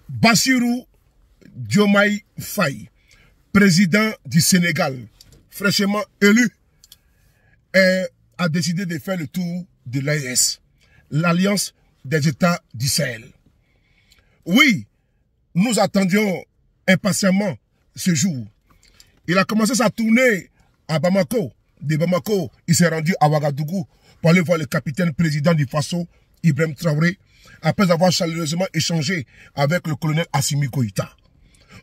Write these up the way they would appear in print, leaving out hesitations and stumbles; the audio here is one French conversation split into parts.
Bassirou Diomaye Faye, président du Sénégal, fraîchement élu, a décidé de faire le tour de l'AES, l'Alliance des États du Sahel. Oui, nous attendions impatiemment ce jour. Il a commencé sa tournée à Bamako. De Bamako, il s'est rendu à Ouagadougou pour aller voir le capitaine président du Faso, Ibrahim Traoré, après avoir chaleureusement échangé avec le colonel Assimi Goïta.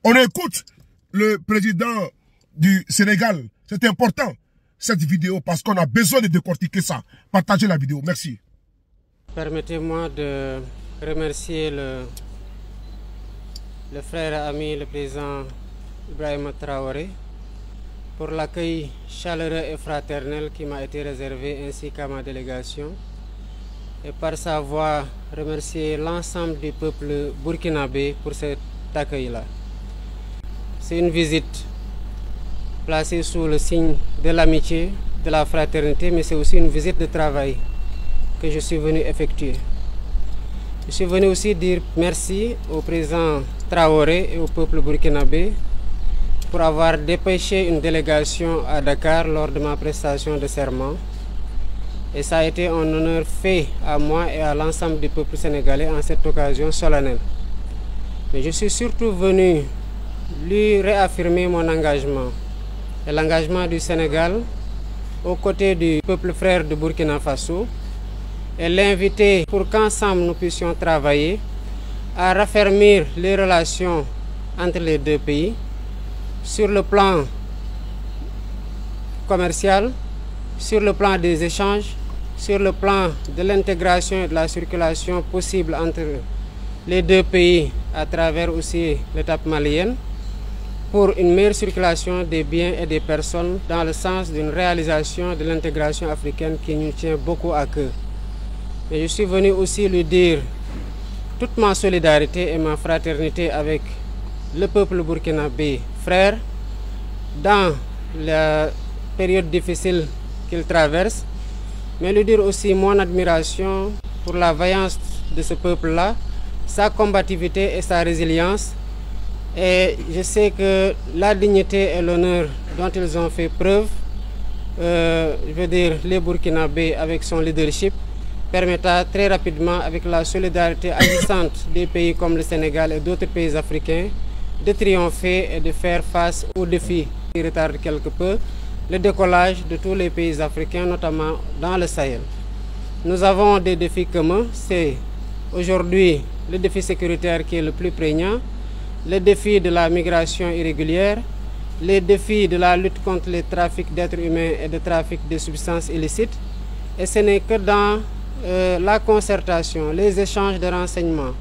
On écoute le président du Sénégal. C'est important, cette vidéo, parce qu'on a besoin de décortiquer ça. Partagez la vidéo. Merci. Permettez-moi de remercier le frère et ami, le président Ibrahim Traoré, pour l'accueil chaleureux et fraternel qui m'a été réservé, ainsi qu'à ma délégation. Et par sa voix, remercier l'ensemble du peuple burkinabé pour cet accueil-là. C'est une visite placée sous le signe de l'amitié, de la fraternité, mais c'est aussi une visite de travail que je suis venu effectuer. Je suis venu aussi dire merci au président Traoré et au peuple burkinabé pour avoir dépêché une délégation à Dakar lors de ma prestation de serment. Et ça a été un honneur fait à moi et à l'ensemble du peuple sénégalais en cette occasion solennelle. Mais je suis surtout venu lui réaffirmer mon engagement et l'engagement du Sénégal aux côtés du peuple frère de Burkina Faso et l'inviter pour qu'ensemble nous puissions travailler à raffermir les relations entre les deux pays sur le plan commercial, sur le plan des échanges, sur le plan de l'intégration et de la circulation possible entre les deux pays à travers aussi l'étape malienne, pour une meilleure circulation des biens et des personnes dans le sens d'une réalisation de l'intégration africaine qui nous tient beaucoup à cœur. Et je suis venu aussi lui dire toute ma solidarité et ma fraternité avec le peuple burkinabé frère dans la période difficile qu'il traverse, mais lui dire aussi mon admiration pour la vaillance de ce peuple-là, sa combativité et sa résilience. Et je sais que la dignité et l'honneur dont ils ont fait preuve, je veux dire les Burkinabés avec son leadership, permettra très rapidement, avec la solidarité agissante des pays comme le Sénégal et d'autres pays africains, de triompher et de faire face aux défis qui retardent quelque peu le décollage de tous les pays africains, notamment dans le Sahel. Nous avons des défis communs. C'est aujourd'hui le défi sécuritaire qui est le plus prégnant, le défi de la migration irrégulière, les défis de la lutte contre les trafics d'êtres humains et de trafic de substances illicites. Et ce n'est que dans la concertation, les échanges de renseignements,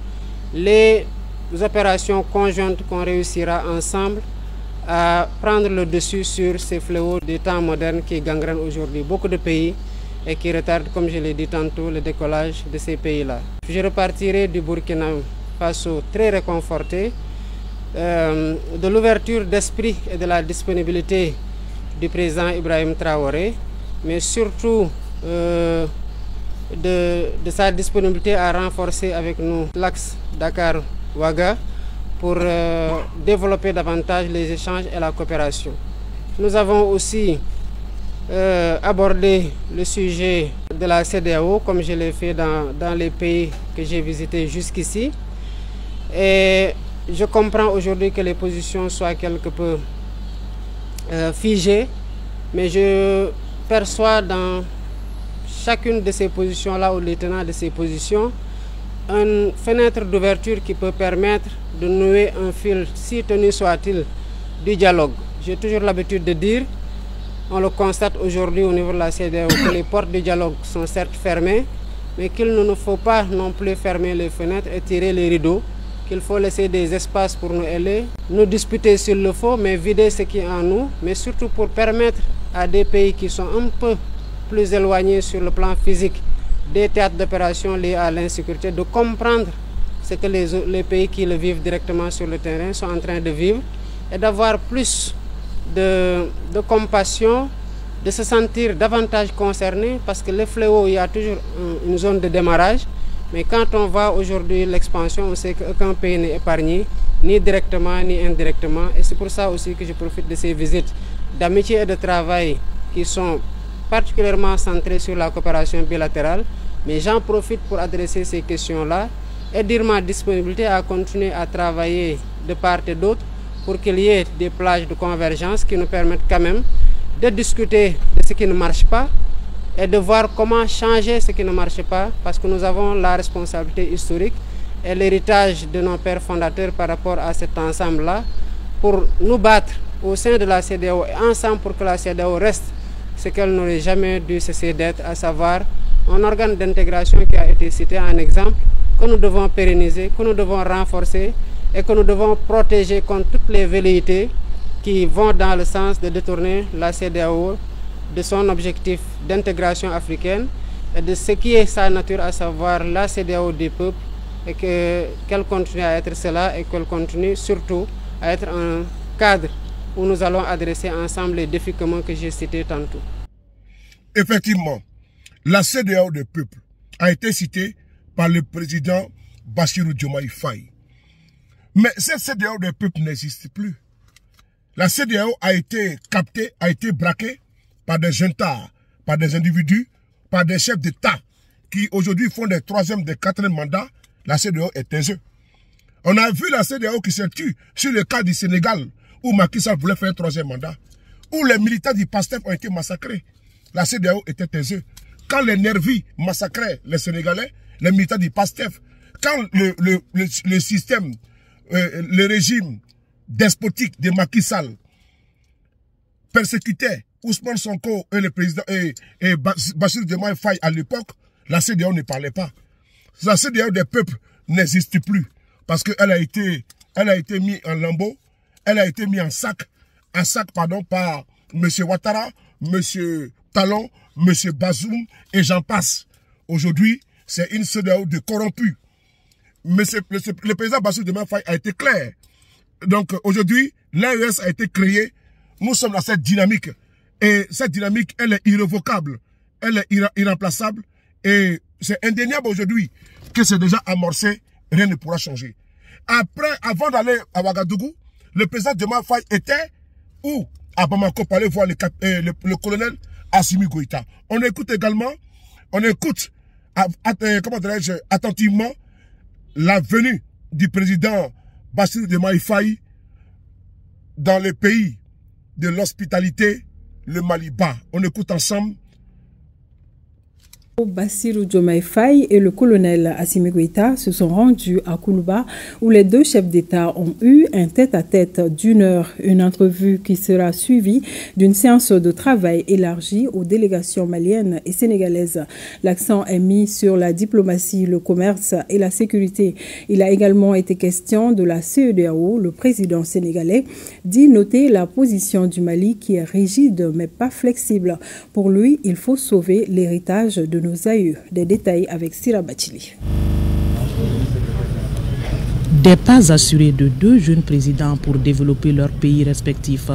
les opérations conjointes qu'on réussira ensemble à prendre le dessus sur ces fléaux des temps modernes qui gangrènent aujourd'hui beaucoup de pays et qui retardent, comme je l'ai dit tantôt, le décollage de ces pays-là. Je repartirai du Burkina Faso très réconforté de l'ouverture d'esprit et de la disponibilité du président Ibrahim Traoré, mais surtout de sa disponibilité à renforcer avec nous l'axe Dakar-Ouaga pour développer davantage les échanges et la coopération. Nous avons aussi abordé le sujet de la CEDEAO, comme je l'ai fait dans les pays que j'ai visités jusqu'ici. Et je comprends aujourd'hui que les positions soient quelque peu figées, mais je perçois dans chacune de ces positions-là, ou les tenants de ces positions, une fenêtre d'ouverture qui peut permettre de nouer un fil, si tenu soit-il, du dialogue. J'ai toujours l'habitude de dire, on le constate aujourd'hui au niveau de la CEDEAO, que les portes du dialogue sont certes fermées, mais qu'il ne nous faut pas non plus fermer les fenêtres et tirer les rideaux, qu'il faut laisser des espaces pour nous aider, nous disputer s'il le faut, mais vider ce qui est en nous, mais surtout pour permettre à des pays qui sont un peu plus éloignés sur le plan physique des théâtres d'opération liés à l'insécurité, de comprendre ce que les pays qui le vivent directement sur le terrain sont en train de vivre et d'avoir plus de compassion, de se sentir davantage concernés, parce que les fléaux, il y a toujours une zone de démarrage, Mais quand on voit aujourd'hui l'expansion, on sait qu'aucun pays n'est épargné, ni directement ni indirectement. Et c'est pour ça aussi que je profite de ces visites d'amitié et de travail qui sont particulièrement centrées sur la coopération bilatérale. Mais j'en profite pour adresser ces questions-là et dire ma disponibilité à continuer à travailler de part et d'autre pour qu'il y ait des plages de convergence qui nous permettent quand même de discuter de ce qui ne marche pas et de voir comment changer ce qui ne marche pas, parce que nous avons la responsabilité historique et l'héritage de nos pères fondateurs par rapport à cet ensemble-là pour nous battre au sein de la CEDEAO et ensemble pour que la CEDEAO reste ce qu'elle n'aurait jamais dû cesser d'être, à savoir un organe d'intégration qui a été cité en exemple, que nous devons pérenniser, que nous devons renforcer et que nous devons protéger contre toutes les velléités qui vont dans le sens de détourner la CEDEAO de son objectif d'intégration africaine et de ce qui est sa nature, à savoir la CEDEAO des peuples, et qu'elle continue à être cela et qu'elle continue surtout à être un cadre où nous allons adresser ensemble les défis communs que j'ai cités tantôt. Effectivement, la CEDEAO des peuples a été citée par le président Bassirou Diomaye Faye. Mais cette CEDEAO des peuples n'existe plus. La CEDEAO a été captée, a été braquée par des juntas, par des individus, par des chefs d'État qui aujourd'hui font des 3e, des 4e mandats. La CEDEAO est taiseux. On a vu la CEDEAO qui se tue sur le cas du Sénégal où Macky Sall voulait faire un 3e mandat, où les militants du PASTEF ont été massacrés. La CEDEAO était taiseux. Quand les nervis massacraient les Sénégalais, les militants du PASTEF, quand le système, le régime despotique de Macky Sall persécutait Ousmane Sonko et le président et Bassirou Diomaye Faye à l'époque, la CEDEAO ne parlait pas. La CEDEAO des peuples n'existe plus parce qu'elle a été mise en lambeaux, elle a été mise en sac par M. Ouattara, M. Talon, M. Bazoum et j'en passe. Aujourd'hui, c'est une CEDEAO de corrompus. Le président Bassirou Diomaye Faye a été clair. Donc aujourd'hui, l'AES a été créé. Nous sommes dans cette dynamique. Et cette dynamique, elle est irrévocable. Elle est irremplaçable. Et c'est indéniable aujourd'hui que c'est déjà amorcé. Rien ne pourra changer. Avant d'aller à Ouagadougou, le président Diomaye Faye était où? À Bamako, pour aller voir le colonel Assimi Goïta. On écoute également, attentivement la venue du président Bassirou Diomaye Faye dans le pays de l'hospitalité, le Maliba. On écoute ensemble. Bassirou Diomaye Faye et le colonel Assimi Goïta se sont rendus à Koulouba où les deux chefs d'État ont eu un tête-à-tête d'1 heure, une entrevue qui sera suivie d'une séance de travail élargie aux délégations maliennes et sénégalaises. L'accent est mis sur la diplomatie, le commerce et la sécurité. Il a également été question de la CEDEAO. Le président sénégalais dit noter la position du Mali qui est rigide mais pas flexible. Pour lui, il faut sauver l'héritage de nos aïeux. Des détails avec Sira Bachili. Des pas assurés de deux jeunes présidents pour développer leurs pays respectifs,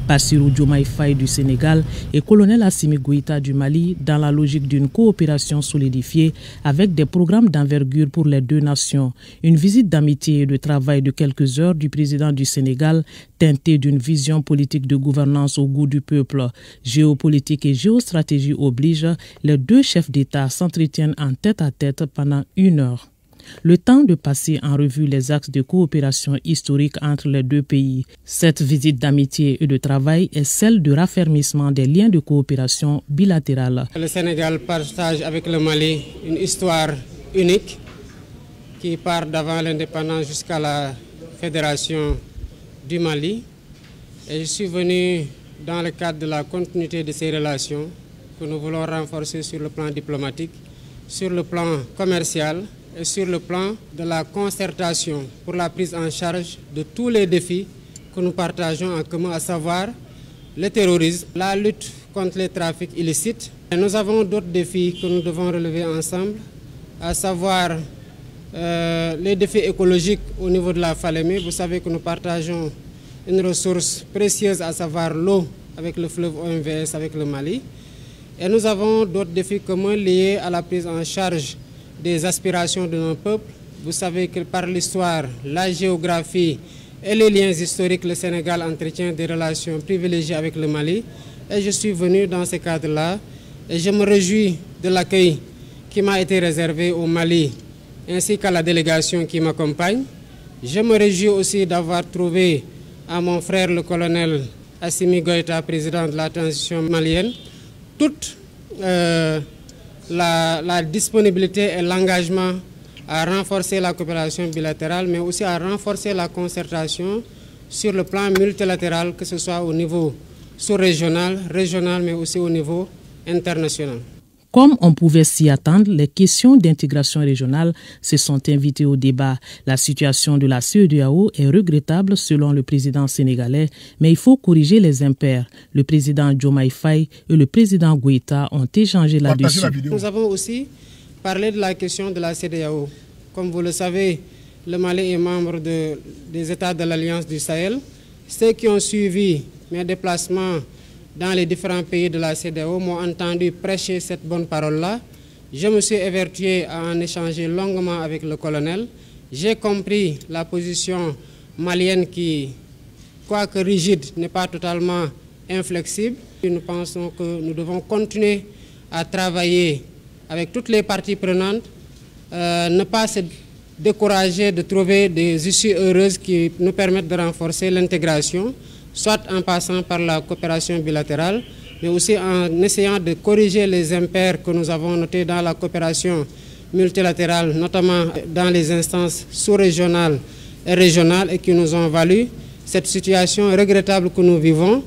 Bassirou Diomaye Faye du Sénégal et colonel Assimi Goïta du Mali, dans la logique d'une coopération solidifiée avec des programmes d'envergure pour les deux nations. Une visite d'amitié et de travail de quelques heures du président du Sénégal, teintée d'une vision politique de gouvernance au goût du peuple. Géopolitique et géostratégie oblige, les deux chefs d'État s'entretiennent en tête-à-tête pendant 1 heure. Le temps de passer en revue les axes de coopération historique entre les deux pays. Cette visite d'amitié et de travail est celle de raffermissement des liens de coopération bilatérale. Le Sénégal partage avec le Mali une histoire unique qui part d'avant l'indépendance jusqu'à la fédération du Mali. Et je suis venu dans le cadre de la continuité de ces relations que nous voulons renforcer sur le plan diplomatique, sur le plan commercial, et sur le plan de la concertation pour la prise en charge de tous les défis que nous partageons en commun, à savoir le terrorisme, la lutte contre les trafics illicites. Et nous avons d'autres défis que nous devons relever ensemble, à savoir les défis écologiques au niveau de la Falémé. Vous savez que nous partageons une ressource précieuse, à savoir l'eau, avec le fleuve OMVS, avec le Mali. Et nous avons d'autres défis communs liés à la prise en charge des aspirations de nos peuples. Vous savez que par l'histoire, la géographie et les liens historiques, le Sénégal entretient des relations privilégiées avec le Mali. Et je suis venu dans ce cadre-là et je me réjouis de l'accueil qui m'a été réservé au Mali ainsi qu'à la délégation qui m'accompagne. Je me réjouis aussi d'avoir trouvé à mon frère le colonel Assimi Goïta, président de la transition malienne, toute la disponibilité et l'engagement à renforcer la coopération bilatérale, mais aussi à renforcer la concertation sur le plan multilatéral, que ce soit au niveau sous-régional, régional, mais aussi au niveau international. Comme on pouvait s'y attendre, les questions d'intégration régionale se sont invitées au débat. La situation de la CEDEAO est regrettable selon le président sénégalais, mais il faut corriger les impairs. Le président Diomaye Faye et le président Goïta ont échangé là-dessus. Nous avons aussi parlé de la question de la CEDEAO. Comme vous le savez, le Mali est membre des États de l'Alliance du Sahel. Ceux qui ont suivi mes déplacements dans les différents pays de la CEDEAO m'ont entendu prêcher cette bonne parole-là. Je me suis évertué à en échanger longuement avec le colonel. J'ai compris la position malienne qui, quoique rigide, n'est pas totalement inflexible. Nous pensons que nous devons continuer à travailler avec toutes les parties prenantes, ne pas se décourager de trouver des issues heureuses qui nous permettent de renforcer l'intégration, soit en passant par la coopération bilatérale, mais aussi en essayant de corriger les impairs que nous avons notés dans la coopération multilatérale, notamment dans les instances sous-régionales et régionales, et qui nous ont valu cette situation regrettable que nous vivons.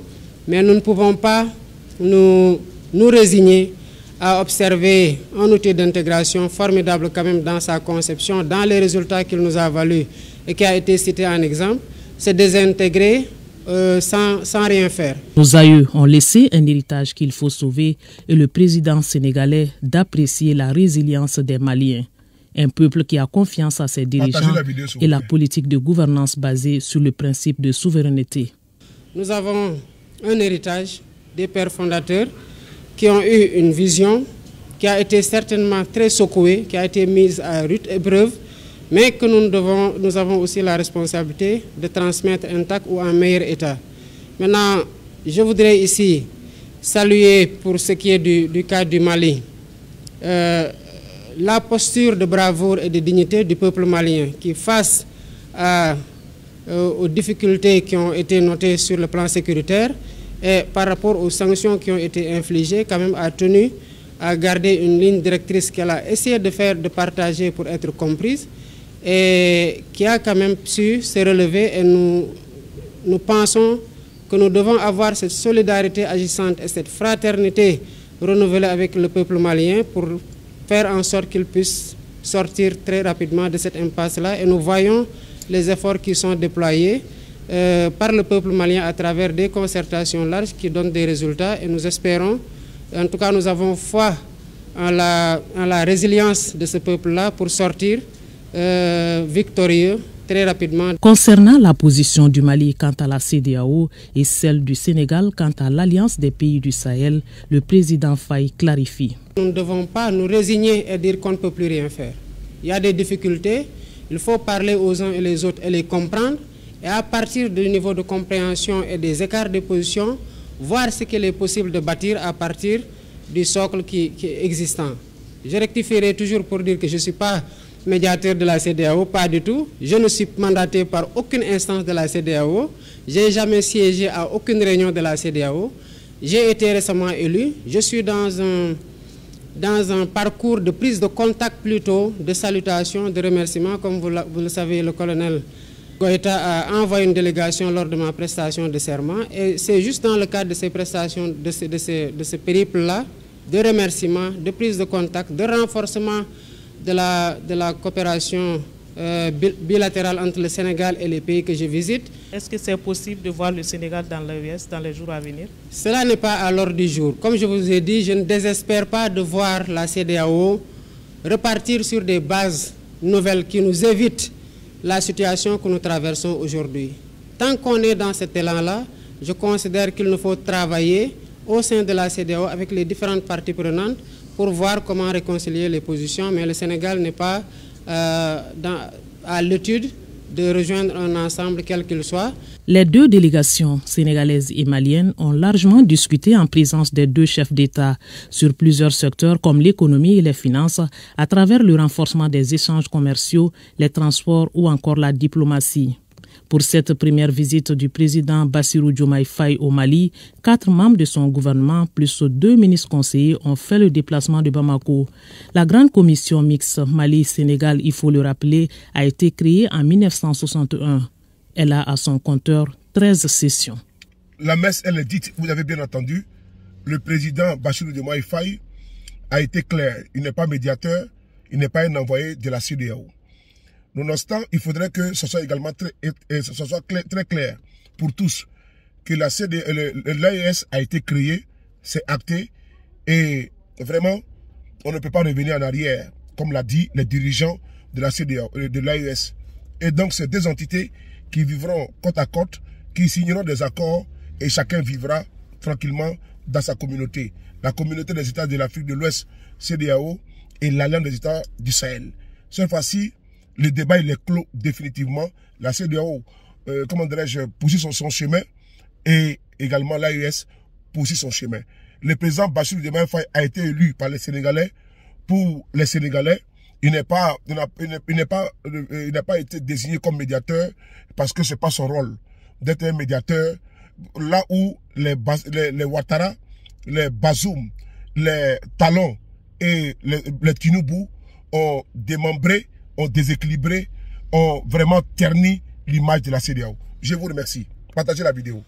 Mais nous ne pouvons pas nous résigner à observer un outil d'intégration formidable quand même dans sa conception, dans les résultats qu'il nous a valu et qui a été cité en exemple, c'est désintégrer sans rien faire. Nos aïeux ont laissé un héritage qu'il faut sauver et le président sénégalais d'apprécier la résilience des Maliens. Un peuple qui a confiance à ses dirigeants et la politique de gouvernance basée sur le principe de souveraineté. Nous avons un héritage des pères fondateurs qui ont eu une vision qui a été certainement très secouée, qui a été mise à rude épreuve, mais que nous avons aussi la responsabilité de transmettre intact ou en meilleur état. Maintenant, je voudrais ici saluer pour ce qui est du cas du Mali, la posture de bravoure et de dignité du peuple malien qui, face aux difficultés qui ont été notées sur le plan sécuritaire et par rapport aux sanctions qui ont été infligées, quand même a tenu à garder une ligne directrice qu'elle a essayé de partager pour être comprise, et qui a quand même su se relever. Et nous pensons que nous devons avoir cette solidarité agissante et cette fraternité renouvelée avec le peuple malien pour faire en sorte qu'il puisse sortir très rapidement de cette impasse-là. Et nous voyons les efforts qui sont déployés par le peuple malien à travers des concertations larges qui donnent des résultats. Et nous espérons, en tout cas nous avons foi en la résilience de ce peuple-là pour sortir victorieux très rapidement. Concernant la position du Mali quant à la CEDEAO et celle du Sénégal quant à l'Alliance des pays du Sahel, le président Faye clarifie. Nous ne devons pas nous résigner et dire qu'on ne peut plus rien faire. Il y a des difficultés, il faut parler aux uns et les autres et les comprendre, et à partir du niveau de compréhension et des écarts de position, voir ce qu'il est possible de bâtir à partir du socle qui est existant. Je rectifierai toujours pour dire que je ne suis pas médiateur de la CEDEAO, pas du tout. Je ne suis mandaté par aucune instance de la CEDEAO. Je n'ai jamais siégé à aucune réunion de la CEDEAO. J'ai été récemment élu. Je suis dans un parcours de prise de contact plutôt, de salutation, de remerciement. Comme vous le savez, le colonel Goïta a envoyé une délégation lors de ma prestation de serment. Et c'est juste dans le cadre de ces prestations, de ce périple-là, de remerciement, de prise de contact, de renforcement de la coopération bilatérale entre le Sénégal et les pays que je visite. Est-ce que c'est possible de voir le Sénégal dans l'OUS dans les jours à venir? Cela n'est pas à l'ordre du jour. Comme je vous ai dit, je ne désespère pas de voir la CEDEAO repartir sur des bases nouvelles qui nous évitent la situation que nous traversons aujourd'hui. Tant qu'on est dans cet élan-là, je considère qu'il nous faut travailler au sein de la CEDEAO avec les différentes parties prenantes pour voir comment réconcilier les positions, mais le Sénégal n'est pas à l'étude de rejoindre un ensemble quel qu'il soit. Les deux délégations sénégalaises et maliennes ont largement discuté en présence des deux chefs d'État sur plusieurs secteurs comme l'économie et les finances à travers le renforcement des échanges commerciaux, les transports ou encore la diplomatie. Pour cette première visite du président Bassirou Diomaye Faye au Mali, 4 membres de son gouvernement plus 2 ministres conseillers ont fait le déplacement de Bamako. La grande commission mixte Mali-Sénégal, il faut le rappeler, a été créée en 1961. Elle a à son compteur 13 sessions. La messe, elle est dite, vous avez bien entendu, le président Bassirou Diomaye Faye a été clair. Il n'est pas médiateur, il n'est pas un envoyé de la CEDEAO. Nonobstant, il faudrait que ce soit également très clair pour tous que l'AES a été créé, c'est acté et vraiment, on ne peut pas revenir en arrière, comme l'a dit les dirigeants de la CEDEAO, de l'AES. Et donc, c'est deux entités qui vivront côte à côte, qui signeront des accords et chacun vivra tranquillement dans sa communauté. La communauté des États de l'Afrique de l'Ouest, CEDEAO, et l'Alliance des États du Sahel. Cette fois-ci, le débat il est clos définitivement. La CEDEAO, comment dirais-je, poursuit son chemin et également l'AES poursuit son chemin. Le président Bassirou Diomaye Faye a été élu par les Sénégalais. Pour les Sénégalais, il n'a pas été désigné comme médiateur parce que ce n'est pas son rôle d'être un médiateur. Là où les Ouattara, les Bazoum, les Talon et les Tinubu ont démembré, ont déséquilibré, ont vraiment terni l'image de la CEDEAO. Je vous remercie. Partagez la vidéo.